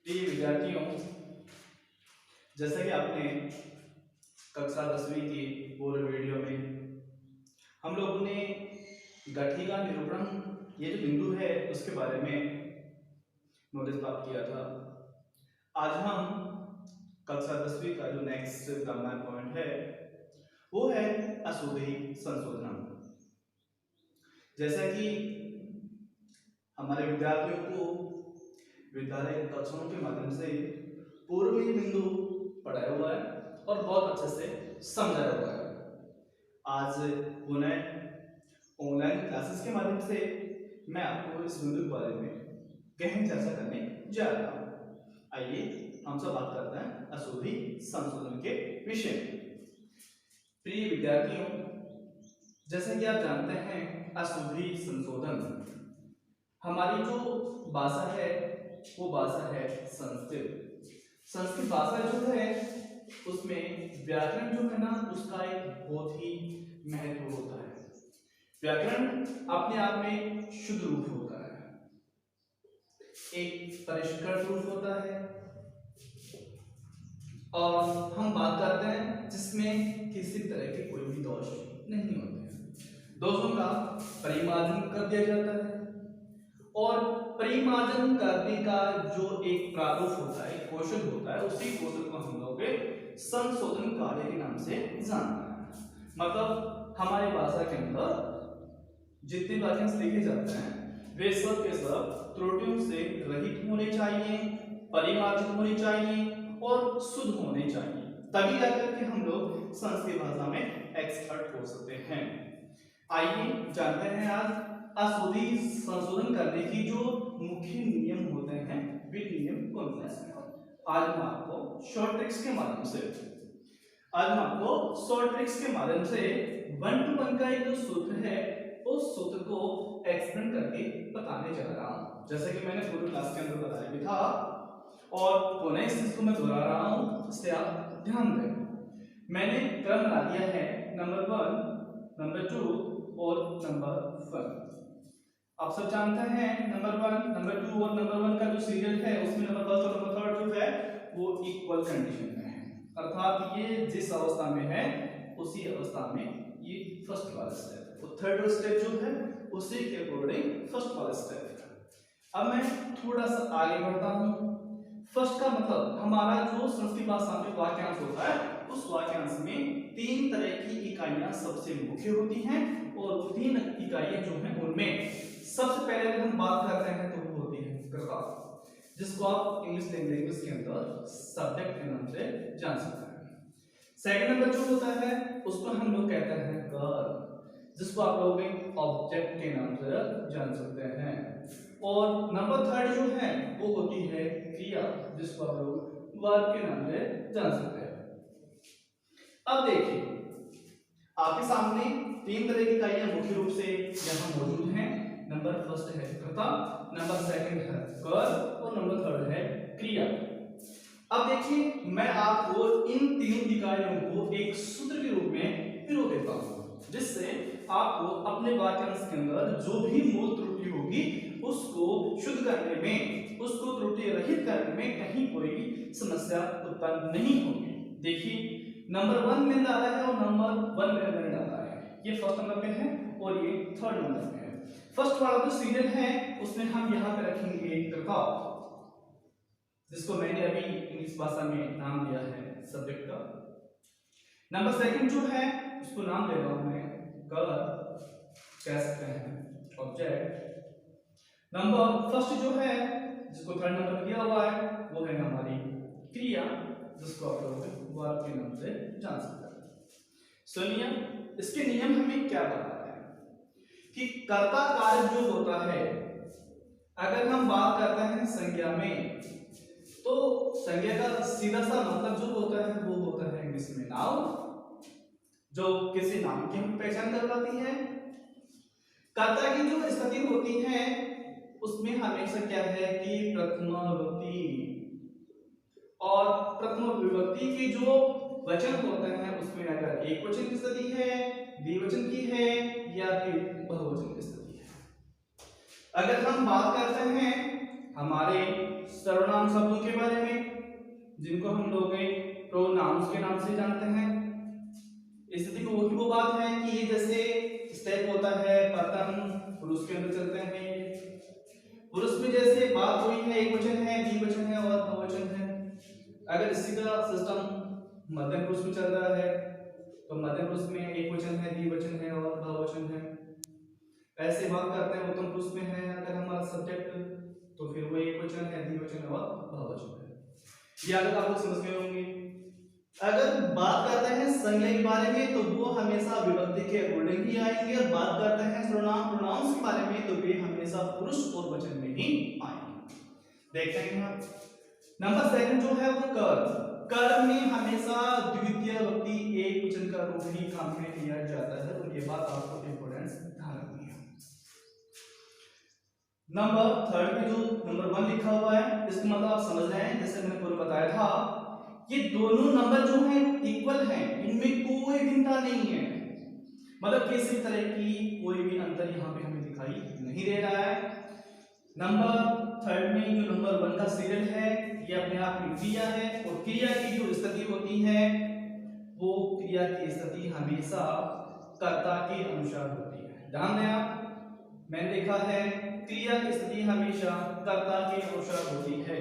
प्रिय विद्यार्थियों, जैसा कि आपने कक्षा 10वीं की पूर्व वीडियो में हम लोगों ने गठिका का निरूपण ये जो बिंदु है उसके बारे में नॉलेज प्राप्त किया था। आज हम कक्षा 10वीं का जो नेक्स्ट कंबाइंड पॉइंट है वो है अशुद्धि संशोधन। जैसा कि हमारे विद्यार्थियों को विद्यालय कक्षाओं के माध्यम से पूर्व में बिंदु पढ़ाया हुआ है और बहुत अच्छे से समझाया हुआ है। आज पुनः ऑनलाइन क्लासेस के माध्यम से मैं आपको इस बिंदु के बारे में गहन चर्चा करने जा रहा हूँ। आइए हम सब बात करते हैं अशुद्धि संशोधन के विषय में। प्रिय विद्यार्थियों, जैसे कि आप जानते हैं अशुद्धि संशोधन हमारी जो भाषा है वो भाषा है संस्कृत। संस्कृत भाषा जो है उसमें व्याकरण जो है ना उसका एक बहुत ही महत्व होता है। व्याकरण अपने आप में शुद्ध रूप होता है, एक परिष्कृत रूप होता है और हम बात करते हैं जिसमें किसी तरह के कोई भी दोष नहीं होते हैं। दोषों का परिमार्जन कर दिया जाता है और परिमार्जन करने का जो एक प्रारूप होता है, कौशल होता है, उसी कौशल को हम लोग संशोधन कार्य के नाम से जानते हैं। मतलब हमारी भाषा के अंदर जितने वाक्यांश लिखे जाते हैं वे सब के सब त्रुटियों से रहित होने चाहिए, परिमार्जित होने चाहिए और शुद्ध होने चाहिए, तभी जाकर के हम लोग संस्कृत भाषा में एक्सपर्ट हो सकते हैं। आइए जानते हैं आज अशुद्धि संशोधन करने की जो मुख्य नियम होते हैं वे नियम कौन कौन से हैं। आज हम आपको शॉर्ट ट्रिक्स के माध्यम से वन टू वन का एक जो सूत्र है उस सूत्र को एक्सप्लेन करके बताने जा रहा हूं। जैसे कि मैंने पूरी क्लास के अंदर बताया भी था और पुनः इस चीज को मैं दोहरा रहा हूं, इससे आप ध्यान दें। मैंने क्रम बना दिया है नंबर 1, नंबर 2 और नंबर 1। आप सब जानते हैं नंबर 1, नंबर 2 और नंबर 1 का जो सीरियल है उसमें नंबर फर्स्ट और नंबर थर्ड जो है वो इक्वल कंडीशन में है, अर्थात ये जिस अवस्था में है उसी अवस्था में ये फर्स्ट वाला स्टेप है, तो थर्ड स्टेप जो है उसी के अकॉर्डिंग फर्स्ट वाला स्टेप है। अब मैं थोड़ा सा आगे बढ़ता हूं। फर्स्ट का मतलब हमारा जो संस्कृत भाषा में वाक्यांश होता है उस वाक्यांश में 3 तरह की इकाइयां सबसे मुख्य होती हैं और वो 3 इकाइयां जो हैं उनमें सबसे पहले अगर हम बात करते हैं तो वो होती है कर्ता, जिसको आप इंग्लिश लैंग्वेज के अंदर सब्जेक्ट के नाम से जान सकते हैं। सेकंड नंबर जो होता है उसको हम लोग कहते हैं कर्म, जिसको आप लोग ऑब्जेक्ट के नाम से जान सकते हैं। और नंबर थर्ड जो है वो होती है क्रिया, जिसको आप लोग वर्ब के नाम से जान सकते हैं। अब देखिए आपके सामने 3 तरह की इकाइयां मुख्य रूप से यहां मौजूद हैं। नंबर फर्स्ट है कर्ता, नंबर सेकंड है कर्म और नंबर थर्ड है क्रिया। अब देखिए मैं आपको इन 3 इकाइयों को एक सूत्र के रूप में पिरो देता हूं, जिससे आपको अपने वाक्यांश के अंदर जो भी मूल त्रुटि होगी उसको शुद्ध करने में, उसको त्रुटि रहित करने में कहीं कोई समस्या उत्पन्न नहीं होगी। देखिए नंबर 1 में डाला है और नंबर 1 में मैंने डाला है, ये फर्स्ट नंबर पे है और ये थर्ड नंबर पे है। फर्स्ट वाला जो सीरियल है उसमें हम यहां पे रखेंगे कर्ता, जिसको मैंने अभी इंग्लिश भाषा में नाम दिया है सब्जेक्ट का। नंबर सेकंड जो है उसको नाम दे रहा हूं मैं कर्म, कह सकते हैं ऑब्जेक्ट। नंबर फर्स्ट जो है जिसको थर्ड नंबर दिया हुआ है वो है हमारी क्रिया, जिसको आप लोग वर्ब के नाम से जान सकते हैं। सुनिए इसके नियम हमें क्या बता रहे हैं कि कर्ता कारक जो होता है, अगर हम बात करते हैं संज्ञा में तो संज्ञा का सीधा सा मतलब जो होता है वो होता है इंग्लिश में नाउन, जो किसी नाम की हम पहचान करवाती है। कर्ता की जो स्थिति होती है उसमें हमेशा क्या है कि प्रथमा विभक्ति, और प्रथमा विभक्ति के जो वचन होते हैं उसमें अगर एक वचन की स्थिति है, द्विवचन की है या फिर बहुवचन की स्थिति है। अगर हम बात करते हैं हमारे सर्वनाम शब्दों के बारे में, जिनको हम लोग प्रोनाउंस के नाम से जानते हैं। स्थिति में वो बात है कि ये जैसे स्टेप होता है, प्रथम पुरुष के अंदर चलते हैं। पुरुष में जैसे बात हुई है, एक वचन है, द्विवचन है और बहुवचन है। अगर इसी का सिस्टम मध्यम पुरुष में चल रहा है तो मध्यम पुरुष में एक वचन है, द्विवचन है और बहुवचन है। ऐसे बात करते हैं उत्तम पुरुष में है अगर हमारा सब्जेक्ट, तो फिर वो एक वचन है, द्विवचन और बहुवचन है। ये आदत आप लोग समझ गए होंगे। अगर बात करते हैं संज्ञा के बारे में तो वो हमेशा विभक्ति के अकॉर्डिंग ही आएंगे, और बात करते हैं सर्वनाम प्रोनाउंस के बारे में तो वे हमेशा पुरुष और वचन में ही आएंगे। देखते हैं आप नंबर 7 जो है वो कर्म। कर्म में हमेशा द्वितीय विभक्ति एक वचन का रूप ही काम में लिया जाता है, तो ये बात आपको इंपॉर्टेंस ध्यान रखनी है। नंबर 3 पे जो नंबर 1 लिखा हुआ है, इसका मतलब आप समझ रहे हैं, जैसे मैंने पूर्व बताया था, ये दोनों नंबर जो हैं इक्वल हैं, इनमें कोई भिन्नता नहीं है, मतलब किसी तरह की कोई भी अंतर यहाँ पे हमें दिखाई नहीं दे रहा है। नंबर 3 में जो नंबर 1 का सीरियल है, ये अपने आप में क्रिया है, और क्रिया की जो स्थिति होती है वो क्रिया की स्थिति हमेशा कर्ता के अनुसार होती है। ध्यान दें आप, मैंने देखा है क्रिया की स्थिति हमेशा कर्ता के अनुसार होती है।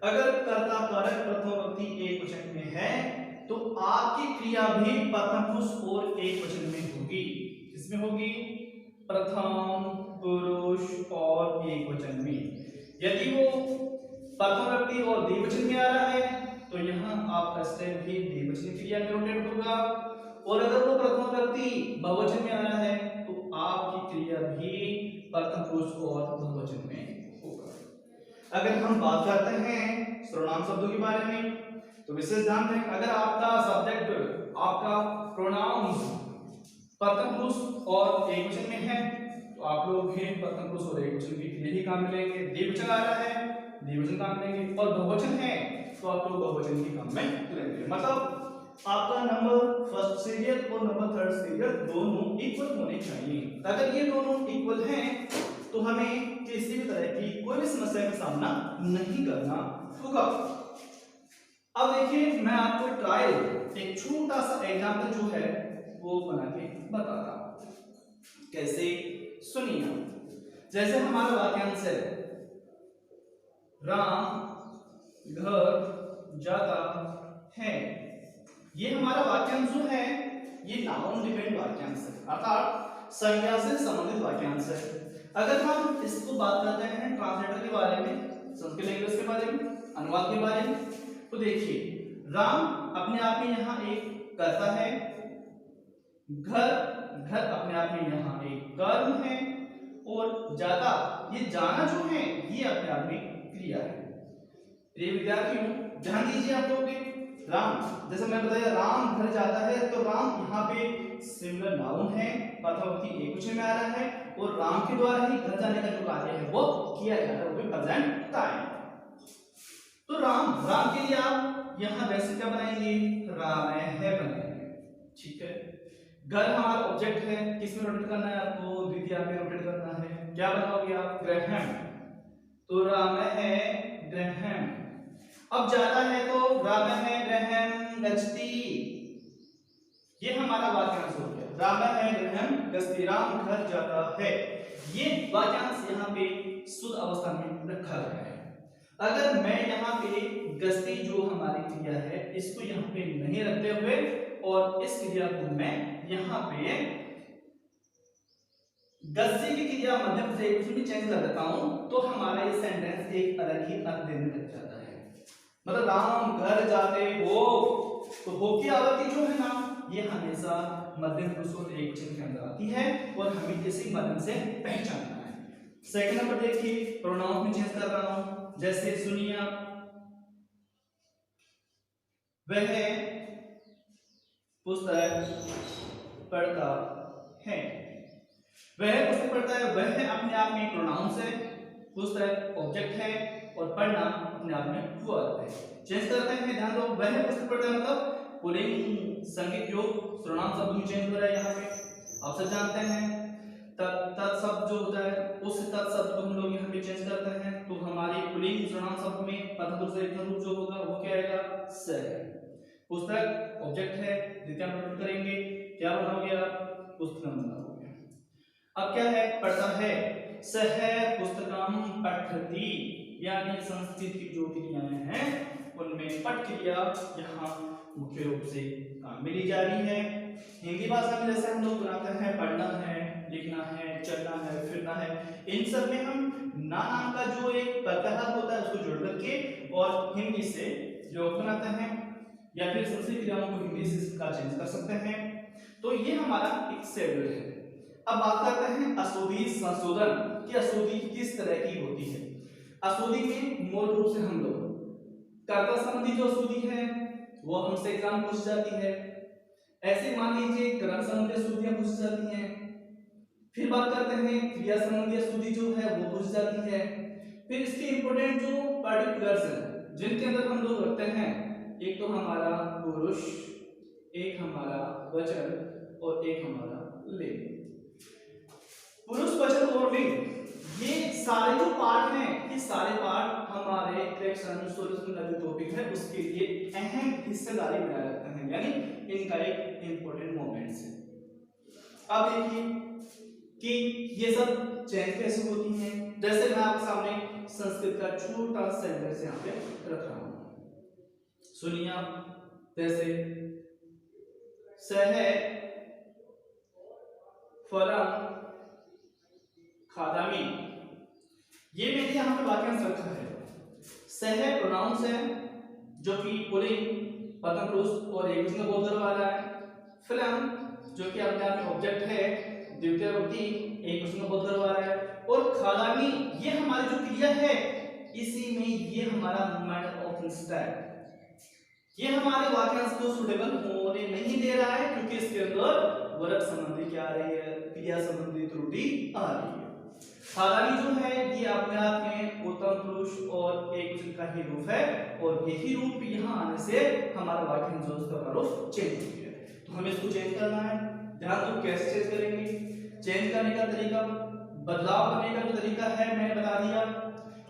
अगर कर्ता कारक प्रथम विभक्ति एक वचन में है तो आपकी क्रिया भी प्रथम पुरुष और एक वचन में होगी। किसमें होगी? प्रथम पुरुष और एक वचन में। यदि वो प्रथम विभक्ति और द्विवचन में आ रहा है तो यहाँ आपका स्टेप भी द्विवचन क्रिया में रोटेट होगा, और अगर वो प्रथम विभक्ति बहुवचन में आ रहा है तो आपकी क्रिया भी प्रथम पुरुष और बहुवचन में होगा। अगर हम बात करते हैं सर्वनाम शब्दों के बारे में तो विशेष ध्यान दें, अगर आपका सब्जेक्ट, आपका प्रोनाउंस प्रथम पुरुष और एक वचन में है तो आप लोग भी प्रथम पुरुष और एक वचन की क्रिया ही काम मिलेंगे। द्विवचन आ रहा है, द्विवचन काम मिलेंगे, और बहुवचन है तो आप लोग बहुवचन की काम में मिलेंगे। मतलब आपका नंबर फर्स्ट सीरियल और नंबर थर्ड सीरियल दोनों इक्वल होने चाहिए। अगर ये दोनों इक्वल हैं तो हमें किसी भी तरह की कोई भी समस्या का सामना नहीं करना होगा। अब देखिए, मैं आपको ट्रायल एक छोटा सा एग्जांपल जो है वो बना के बताता हूं। कैसे? सुनिए। जैसे हमारा वाक्यांश है, राम घर जाता है। ये हमारा वाक्यांश जो है ये नाउन डिपेंड वाक्यांश है, अर्थात संज्ञा से संबंधित वाक्यांश है। अगर हम इसको बात करते हैं ट्रांसलेटर के बारे में, संस्कृत लैंग्वेज के बारे में, अनुवाद के बारे में, तो देखिए राम अपने आप में यहाँ एक कर्ता है, घर अपने आप में यहाँ एक कर्म है, और जाता, ये जाना जो है ये अपने आप में क्रिया है। प्रिय विद्यार्थियों ध्यान दीजिए आप लोग, राम, जैसे मैं बताया राम घर जाता है, तो राम यहाँ पे सिंगुलर नाउन है, प्रथम विभक्ति एक वचन में आ रहा है, और राम के द्वारा ही घर जाने का जो कार्य है वो किया जा रहा है, वो भी प्रेजेंट टाइम। तो राम के लिए आप यहाँ वैसे क्या बनाएंगे? राम है बनाएंगे, ठीक है। घर हमारा ऑब्जेक्ट है, किसमें रोटेट करना है आपको? द्वितीय में रोटेट करना है। क्या बनाओगे आप? ग्रहण, तो राम है ग्रहण। अब जाता है तो राम है ग्रहण गच्छति, ये हमारा वाक्यांश हो गया। राम है ग्रहण गच्छति, राम घर जाता है। ये वाक्यांश यहाँ पे शुद्ध अवस्था में रखा गया है। अगर मैं यहाँ पे गच्छति जो हमारी क्रिया है इसको यहाँ पे नहीं रखते हुए और इस क्रिया को मैं यहाँ पे गच्छति की क्रिया मध्यम से उसमें चेंज कर देता हूँ तो हमारा ये सेंटेंस एक अलग ही अर्थ देने लग जाता है। मतलब राम घर जाते हो, तो हो की आवृत्ति जो है ना ये हमेशा मध्यम पुरुष और एक वचन के अंदर आती है और हमें इसी माध्यम से पहचानना है। सेकंड नंबर देखिए, प्रोनाउन में चेंज कर रहा हूं। जैसे सुनिए, वह पुस्तक पढ़ता है। वह पुस्तक पढ़ता है, वह अपने आप में प्रोनाउंस है, पुस्तक ऑब्जेक्ट है और पढ़ना अपने आप में वर्ब है। चेंज करते हैं, ध्यान दो, वह पुस्तक पढ़ता है मतलब पुल्लिंग संज्ञक योग सर्वनाम शब्द में चेंज हो रहा है। यहाँ पे आप सब जानते हैं तत्शब्द जो होता है उस तत्शब्द को हम लोग यहाँ पे चेंज करते हैं तो हमारे पुल्लिंग सर्वनाम शब्द में प्रथम पुरुष एकवचन रूप जो होगा वो क्या आएगा, स है। पुस्तक ऑब्जेक्ट है, द्वितीय नोट करेंगे, क्या बनाओगे आप, पुस्तकम बनाओगे। अब क्या है, पढ़ता है, सह पुस्तकम पठति, यानी संस्कृत की जो क्रियाएं हैं उनमें पठ क्रिया यहाँ मुख्य रूप से काम में ली जा रही है। हिंदी भाषा में जैसे हम लोग बनाते हैं, पढ़ना है, लिखना है, चलना है, फिरना है, इन सब में हम ना नाम का जो एक प्रत्याहार होता है उसको जोड़ करके और हिंदी से योग बनाते हैं, या फिर संस्कृत क्रियाओं को हिंदी से इसका चेंज कर सकते हैं। तो ये हमारा एक शेड्यूल है। अब बात करते हैं अशोधी संशोधन कि अशोधी किस तरह की होती है। अशोधी में मूल रूप से हम लोग कर्ता संबंधी जो अशुद्धि है वो हमसे एग्जाम पूछ जाती है। ऐसे मान लीजिए कर्म संबंधी अशुद्धियां पूछ जाती हैं। फिर बात करते हैं क्रिया संबंधी अशुद्धि जो है वो पूछ जाती है। फिर इसके इंपॉर्टेंट जो पार्टिकुलर्स हैं जिनके अंदर हम लोग रखते हैं, एक तो हमारा पुरुष, एक हमारा वचन और एक हमारा लिंग। पुरुष, वचन और लिंग, ये सारे जो पार्ट हैं, ये सारे पार्ट हमारे करेक्शन सॉल्यूशन का जो टॉपिक है उसके लिए अहम हिस्सेदारी बनाए रखते हैं, यानी इनका एक इंपॉर्टेंट मोमेंट्स है। अब देखिए कि ये सब चेंज कैसे होती हैं। जैसे मैं आपके सामने संस्कृत का छोटा सा सेंटेंस यहाँ पे रख रहा हूँ, सुनिए आप। जैसे सह फलम खादामी, ये मैंने यहाँ पे वाक्यांश रखा है। सह प्रोनाउंस है जो कि पुल्लिंग प्रथम पुरुष और एकवचन का बोध करवा रहा है। फिल्म जो कि अपने आप में ऑब्जेक्ट है, द्वितीय विभक्ति एकवचन का बोध करवा रहा है। और खादामी ये हमारी जो क्रिया है, इसी में ये हमारा मूवमेंट ऑफ स्टेप, ये हमारे वाक्यांश को सुटेबल होने नहीं दे रहा है क्योंकि इसके अंदर वर्ग संबंधी क्या आ रही है, क्रिया संबंधी त्रुटि आ रही है। खादामी जो है ये अपने आप में उत्तम पुरुष और एकवचन का ही रूप है और यही रूप यहाँ आने से हमारा वाक्यांश जो उसका प्रारूप चेंज हो गया है। तो हमें इसको चेंज करना है। ध्यान दो कैसे चेंज करेंगे। चेंज करने का तरीका, बदलाव करने का जो तरीका है मैंने बता दिया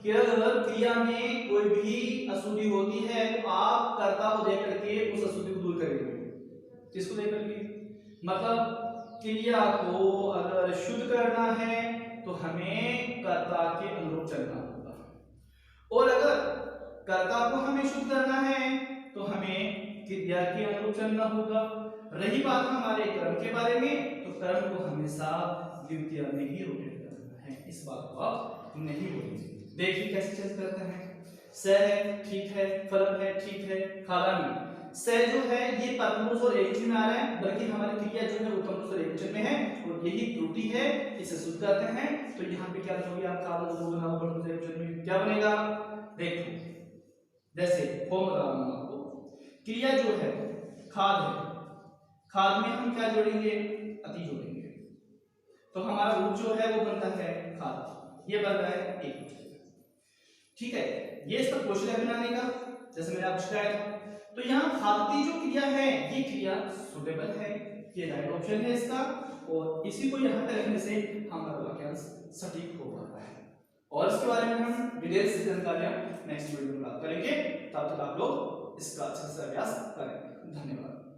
कि अगर क्रिया में कोई भी अशुद्धि होती है तो आप कर्ता को देख करके उस अशुद्धि को दूर करेंगे। किसको देख करके, मतलब क्रिया को अगर शुद्ध करना है तो हमें कर्ता के अनुरूप चलना होगा, और अगर कर्ता को हमें शुद्ध करना है तो हमें क्रिया के अनुरूप चलना होगा। रही बात हमारे कर्म के बारे में, तो कर्म को हमेशा द्वितीय में ही रोटेट करना है, इस बात को आप नहीं भूलिए। देखिए कैसे चेंज करते हैं। स है, ठीक है, फलन है, ठीक है, खादामी। स जो है ये प्रथम पुरुष और एकवचन में आ रहा है, बल्कि हमारी क्रिया जो है उत्तम पुरुष और एकवचन में है और यही त्रुटि है, इसे शुद्ध करते हैं। तो यहाँ पे क्या लिखोगे आप, खाद जो बना प्रथम पुरुष एकवचन में क्या बनेगा, देखो जैसे फॉर्म बता रहा हूं आपको। क्रिया जो है खाद है, खाद में हम क्या जोड़ेंगे, अति जोड़ेंगे, तो हमारा रूप जो है वो बनता है खाद, ये बन रहा है एकवचन। ठीक है, ये इसका क्वेश्चन बनाने का जैसे मैंने आपको सिखाया था। तो यहाँ खादती जो क्रिया है ये क्रिया सुटेबल है, ये राइट ऑप्शन है इसका, और इसी को यहाँ पे रखने से हमारा वाक्यांश सटीक हो पाता है। और इसके बारे में हम डिटेल्स से जानकारियां नेक्स्ट वीडियो में बात करेंगे। तब तक आप लोग इसका अच्छे से अभ्यास करें। धन्यवाद।